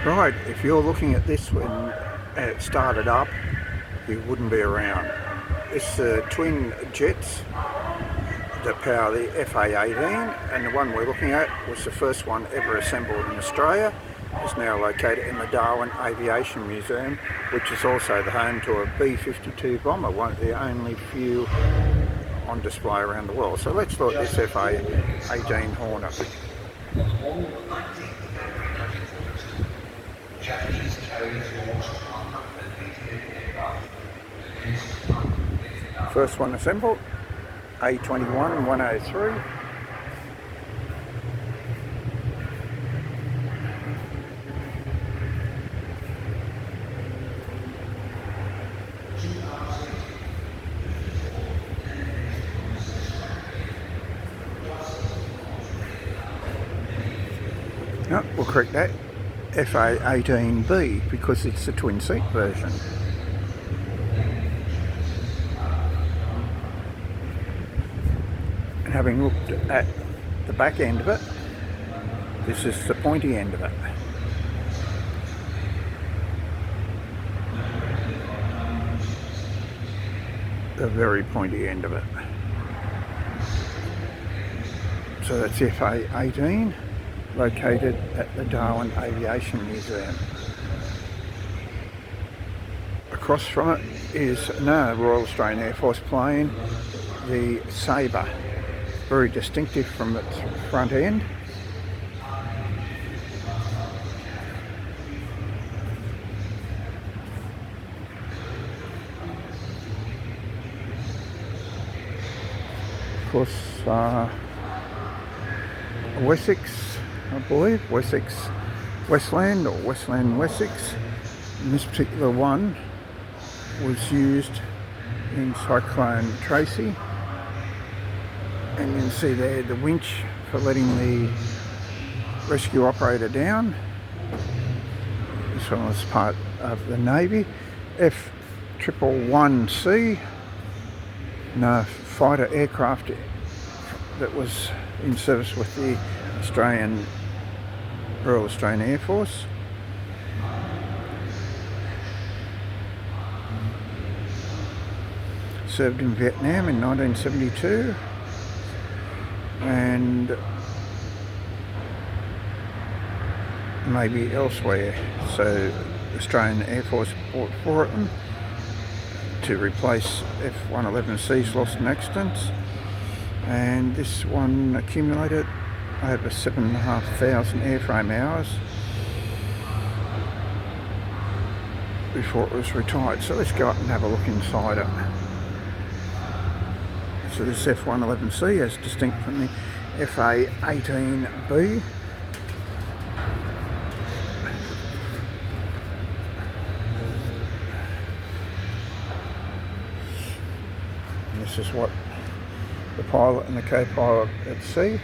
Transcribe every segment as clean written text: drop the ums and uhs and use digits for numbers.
Right, if you're looking at this when it started up, you wouldn't be around. It's the twin jets that power the FA-18, and the one we're looking at was the first one ever assembled in Australia. It's now located in the Darwin Aviation Museum, which is also the home to a B-52 bomber, one of the only few on display around the world. So let's look at this FA-18 Hornet. First one assembled, A21 103. No, we'll correct that. FA-18B, because it's the twin seat version. And having looked at the back end of it, this is the pointy end of it. The very pointy end of it. So that's FA-18, located at the Darwin Aviation Museum. Across from it is another Royal Australian Air Force plane, the Sabre. Very distinctive from its front end. Of course, Wessex, I believe, Wessex Westland or Westland Wessex. And this particular one was used in Cyclone Tracy. And you can see there the winch for letting the rescue operator down. This one was part of the Navy. F111C, no fighter aircraft that was in service with the Royal Australian Air Force. Served in Vietnam in 1972 and maybe elsewhere. So the Australian Air Force bought 4 of them to replace F111Cs lost in accidents. And this one accumulated over 7,500 airframe hours before it was retired. So let's go up and have a look inside it. So this F111C is distinct from the FA-18B. And this is what the pilot and the co-pilot at sea,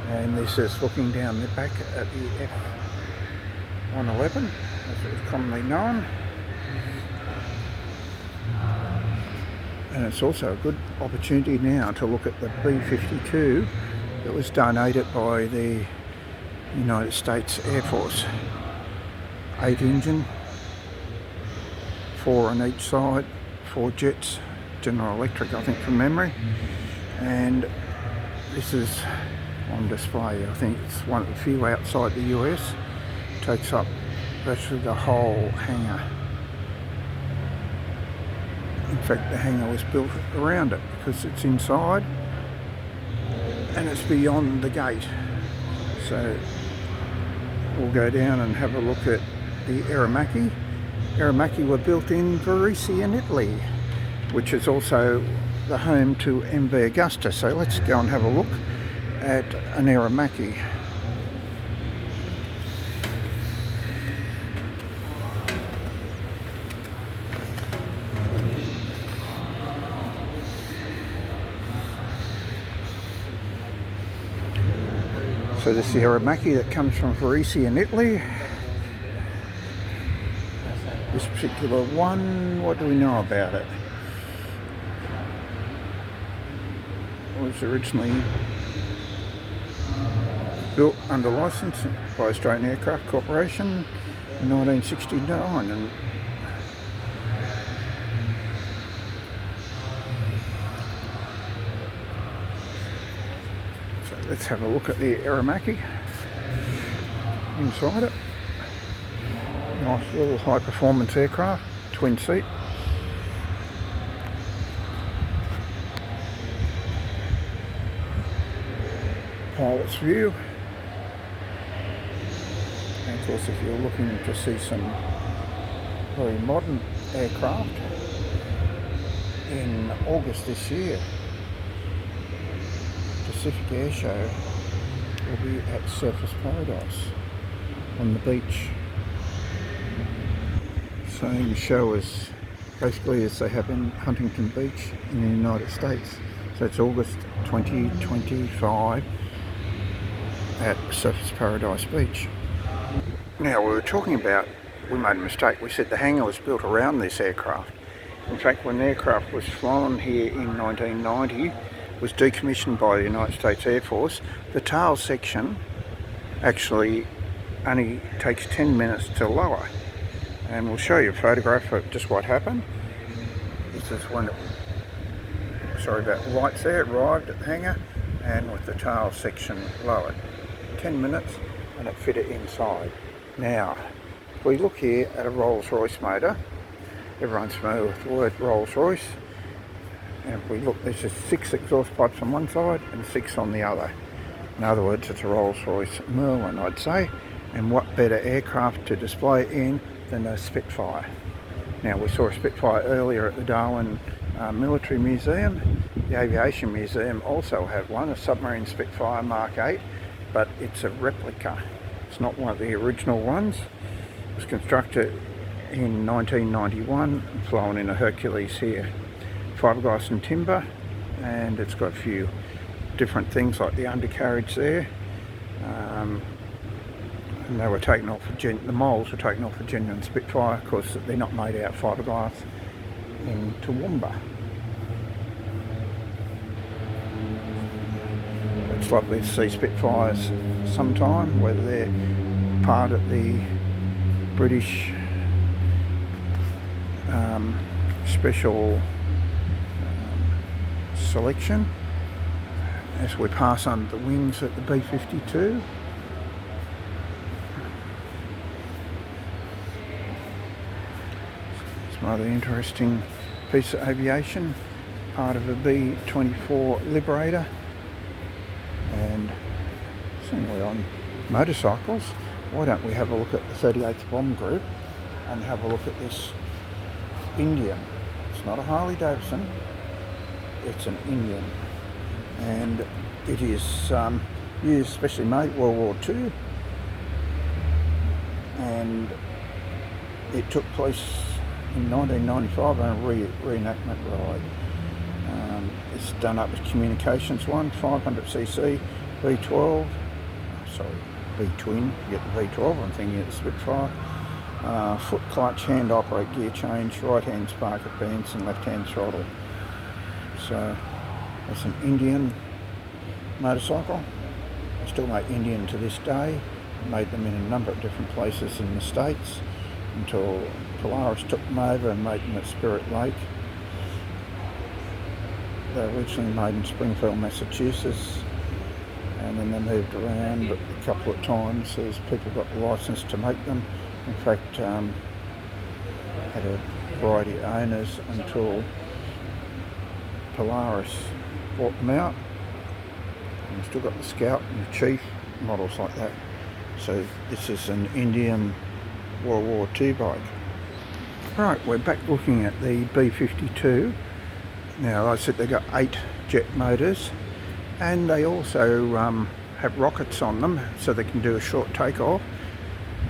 and this is looking down the back at the F-111 as it was commonly known. And it's also a good opportunity now to look at the B-52 that was donated by the United States Air Force. 8 engine, 4 on each side, 4 jets, General Electric I think from memory, and this is on display. I think it's one of the few outside the US. Takes up virtually the whole hangar. In fact, the hangar was built around it because it's inside and it's beyond the gate. So we'll go down and have a look at the Aeromacchi. Aeromacchi were built in Varese in Italy, which is also the home to MV Augusta. So let's go and have a look at an Aeromacchi. So this is the Aeromacchi that comes from Varese in Italy. This particular one, what do we know about it? It was originally built under licence by Australian Aircraft Corporation in 1969. And so let's have a look at the Aeromacchi inside it. Nice little high performance aircraft, twin seat. Pilot's view. And of course, if you're looking to see some very modern aircraft, in August this year, Pacific Air Show will be at Surfers Paradise on the beach. Same show as basically as they have in Huntington Beach in the United States. So it's August 2025 at Surfers Paradise Beach. Now, we were talking about, we made a mistake. We said the hangar was built around this aircraft. In fact, when the aircraft was flown here in 1990, was decommissioned by the United States Air Force, the tail section actually only takes 10 minutes to lower. And we'll show you a photograph of just what happened. This is when it, sorry about the lights there, arrived at the hangar and with the tail section lowered. 10 minutes and it fitted inside. Now, if we look here at a Rolls-Royce motor, everyone's familiar with the word Rolls-Royce, and if we look, there's just 6 exhaust pipes on one side and 6 on the other. In other words, it's a Rolls-Royce Merlin, I'd say. And what better aircraft to display it in than a Spitfire? Now, we saw a Spitfire earlier at the Darwin Military Museum. The Aviation Museum also have one, a submarine Spitfire Mark 8, but it's a replica. It's not one of the original ones. It was constructed in 1991 and flown in a Hercules here. Fiberglass and timber, and it's got a few different things like the undercarriage there. And they were taken off, the moulds were taken off a genuine Spitfire, of course they're not made out of fiberglass in Toowoomba. It's lovely to see Spitfires sometime, whether they're part of the British special selection as we pass under the wings at the B-52. It's rather interesting piece of aviation, part of a B-24 Liberator. And seeing we're on motorcycles, why don't we have a look at the 38th Bomb Group and have a look at this Indian. It's not a Harley Davidson, it's an Indian, and it is used, especially made World War II, and it took place in 1995 on a reenactment ride. It's done up with Communications one, 500cc V12, sorry, V-twin, you get the V12, I'm thinking of the Spitfire. Foot clutch, hand operate gear change, right hand spark advance and left hand throttle. So that's an Indian motorcycle. They still make Indian to this day. Made them in a number of different places in the States until Polaris took them over and made them at Spirit Lake. They were originally made in Springfield, Massachusetts, and then they moved around a couple of times as people got the license to make them. In fact, had a variety of owners until Polaris bought them out. And we've still got the Scout and the Chief, models like that. So this is an Indian World War II bike. Right, we're back looking at the B-52. Now, like I said, they've got 8 jet motors, and they also have rockets on them so they can do a short takeoff.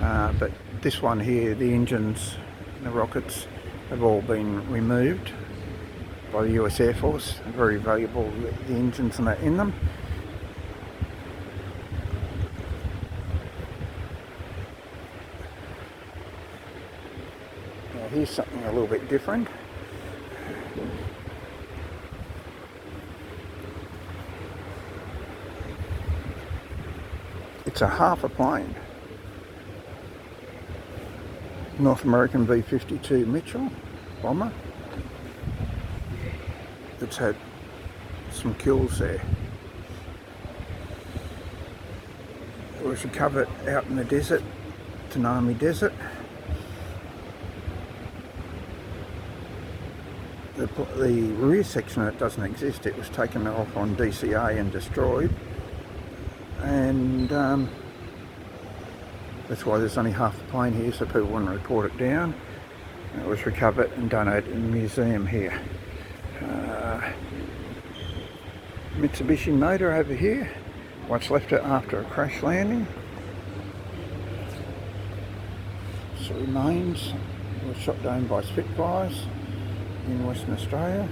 But this one here, the engines, the rockets have all been removed by the US Air Force. Very valuable, the engines and that in them. Now here's something a little bit different. It's a half a plane. North American B-52 Mitchell bomber. It's had some kills there. It was recovered out in the desert, Tanami Desert. The rear section of it doesn't exist. It was taken off on DCA and destroyed, and that's why there's only half the plane here, so people want to report it down. It was recovered and donated in the museum here. Mitsubishi motor over here, what's left it after a crash landing. So remains was shot down by Spitfires in Western Australia.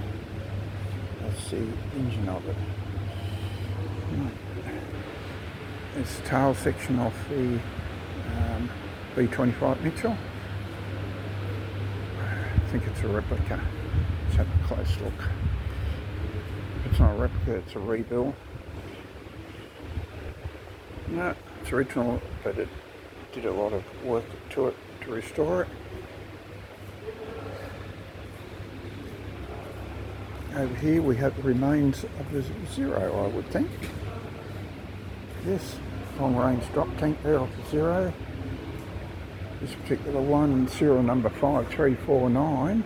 That's the engine of it. It's the tail section of the B-25 Mitchell. I think it's a replica. Let's have a close look. It's not a replica, it's a rebuild. No, it's original, but it did a lot of work to it to restore it. Over here we have the remains of the Zero, I would think. Yes, long range drop tank there off the Zero. This particular one, serial number 5349,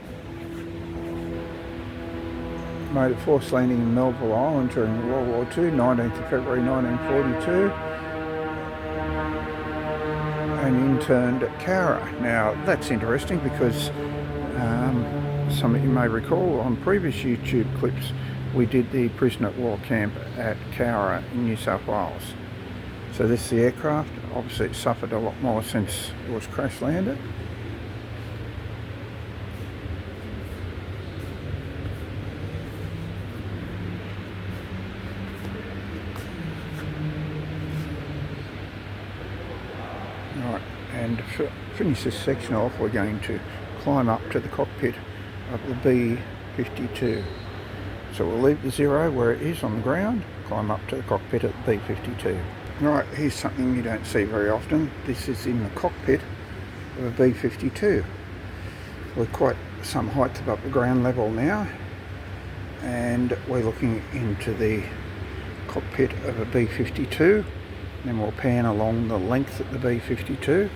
made a forced landing in Melville Island during World War II, 19th of February 1942, and interned at Cowra. Now that's interesting because some of you may recall on previous YouTube clips we did the prisoner of war camp at Cowra in New South Wales. So this is the aircraft. Obviously it suffered a lot more since it was crash landed. Right, and to finish this section off, we're going to climb up to the cockpit of the B-52. So we'll leave the Zero where it is on the ground, climb up to the cockpit of the B-52. Right, here's something you don't see very often. This is in the cockpit of a B-52. We're quite some height above the ground level now, and we're looking into the cockpit of a B-52. Then we'll pan along the length of the B-52.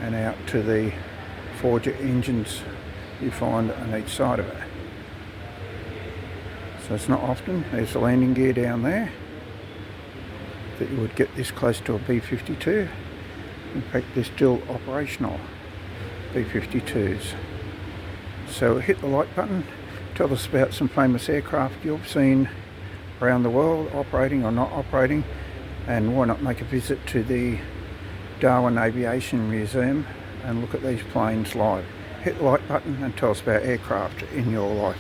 And out to the four-jet engines you find on each side of it. So it's not often, there's the landing gear down there, that you would get this close to a B-52. In fact, they're still operational B-52s. So hit the like button, tell us about some famous aircraft you've seen around the world, operating or not operating, and why not make a visit to the Darwin Aviation Museum and look at these planes live. Hit the like button and tell us about aircraft in your life.